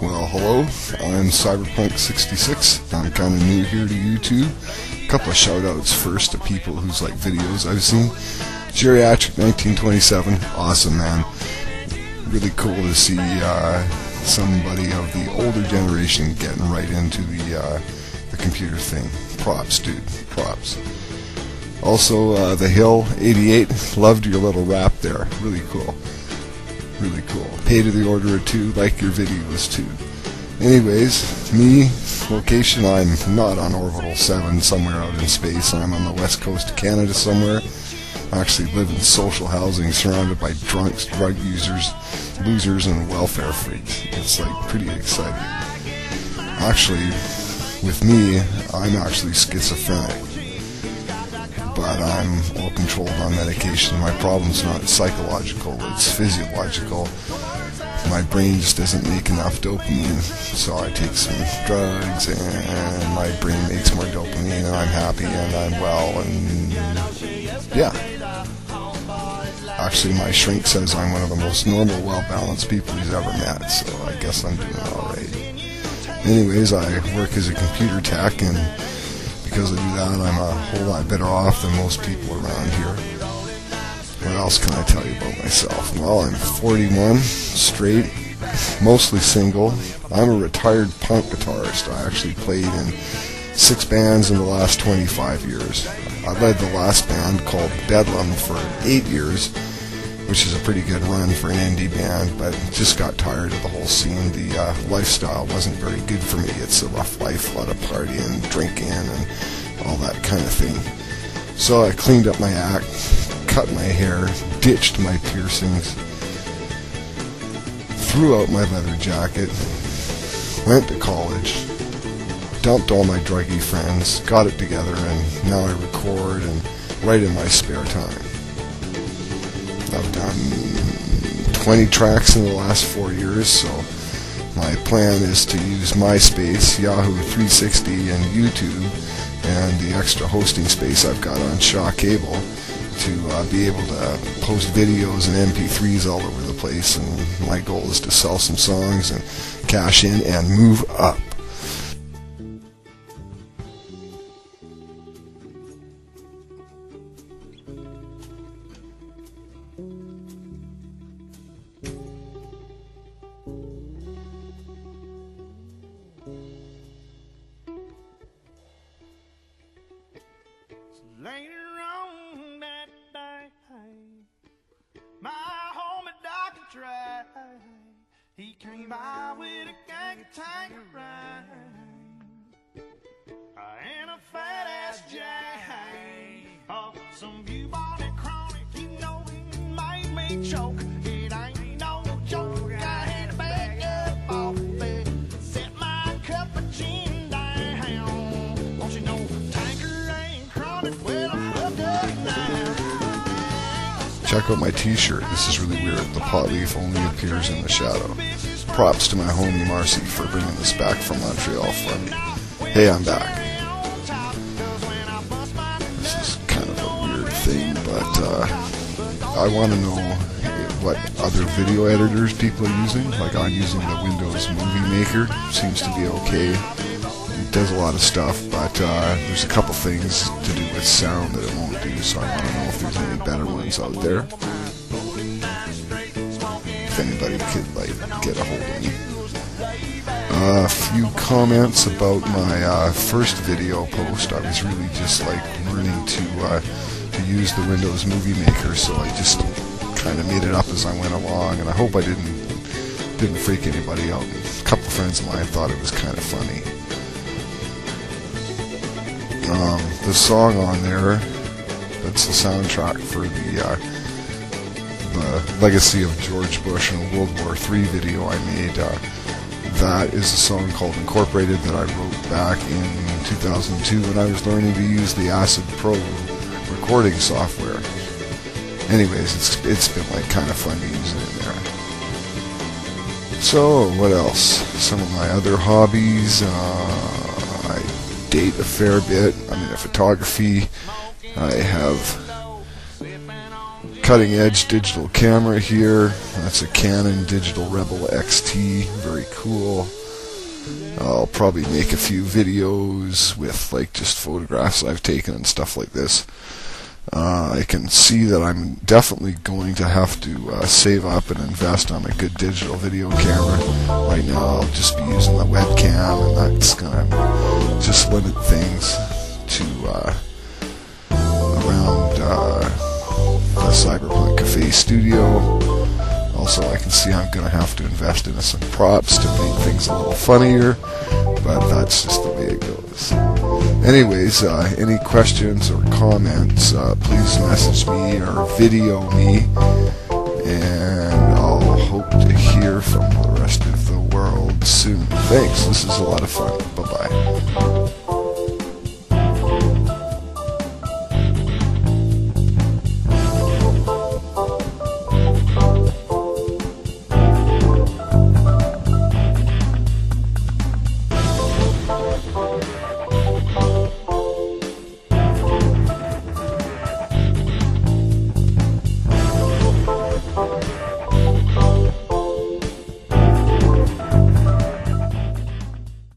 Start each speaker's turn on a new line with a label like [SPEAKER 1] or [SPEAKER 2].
[SPEAKER 1] Well, hello, I'm Cyberpunk66. I'm kind of new here to YouTube. A couple of shout-outs first to people whose videos I've seen. Geriatric 1927, awesome man. Really cool to see somebody of the older generation getting right into the computer thing. Props, dude, props. Also, The Hill 88, loved your little rap there. Really cool. Really cool. Pay to the order of 2, like your videos too. Anyways, me, location, I'm not on Orbital 7 somewhere out in space. I'm on the west coast of Canada somewhere. I actually live in social housing surrounded by drunks, drug users, losers, and welfare freaks. It's pretty exciting. Actually, with me, I'm actually schizophrenic. But I'm all controlled on medication. My problem's not psychological, it's physiological. My brain just doesn't make enough dopamine, so I take some drugs and my brain makes more dopamine and I'm happy and I'm well and yeah. Actually, my shrink says I'm one of the most normal, well-balanced people he's ever met, so I guess I'm doing alright. Anyways, I work as a computer tech, and because I do that, I'm a whole lot better off than most people around here. What else can I tell you about myself? Well, I'm 41, straight, mostly single. I'm a retired punk guitarist. I actually played in 6 bands in the last 25 years. I led the last band called Bedlam for 8 years, which is a pretty good run for an indie band, but just got tired of the whole scene. The lifestyle wasn't very good for me. It's a rough life, a lot of partying, drinking, and all that kind of thing. So I cleaned up my act, cut my hair, ditched my piercings, threw out my leather jacket, went to college, dumped all my druggy friends, got it together, and now I record and write in my spare time. I've done 20 tracks in the last 4 years, so my plan is to use MySpace, Yahoo 360, and YouTube, and the extra hosting space I've got on Shaw Cable to be able to post videos and MP3s all over the place, and my goal is to sell some songs and cash in and move up.
[SPEAKER 2] Later on that day, my homie Dr. Dre, he came by with a gang of Tangerine and a fat ass J. Oh, some bubonic chronic, you know he made me choke. It ain't no joke. I had to back up off it, set my cup of gin down. Don't you know Tangerine chronic? Well, I'm hooked up now.
[SPEAKER 1] Check out my t-shirt. This is really weird. The pot leaf only appears in the shadow. Props to my homie Marcy for bringing this back from Montreal for me. Hey, I'm back. This is kind of a weird thing, but I want to know what other video editors people are using. I'm using the Windows Movie Maker. Seems to be okay. It does a lot of stuff, but there's a couple things to do with sound that it won't do, so I want to know if there's any better ones out there. If anybody could get a hold of me. A few comments about my first video post. I was really just learning to use the Windows Movie Maker, so I just kind of made it up as I went along, and I hope I didn't freak anybody out. A couple friends of mine thought it was kind of funny. The song on there, that's the soundtrack for the Legacy of George Bush and World War III video I made. That is a song called Incorporated that I wrote back in 2002 when I was learning to use the Acid Pro recording software. Anyways, it's been kind of fun using it there. So, what else? Some of my other hobbies. I date a fair bit. I'm into photography. I have cutting edge digital camera here. That's a Canon Digital Rebel XT, very cool. I'll probably make a few videos with like just photographs I've taken and stuff like this. I can see that I'm definitely going to have to save up and invest on a good digital video camera. Right now I'll just be using the webcam, and that's going to just limit things to around the Cyberpunk Cafe studio. Also, I can see I'm going to have to invest in some props to make things a little funnier, but that's just the way it goes. Anyways, any questions or comments, please message me or video me, and I'll hope to hear from the rest of the world soon. Thanks, this is a lot of fun. Bye-bye.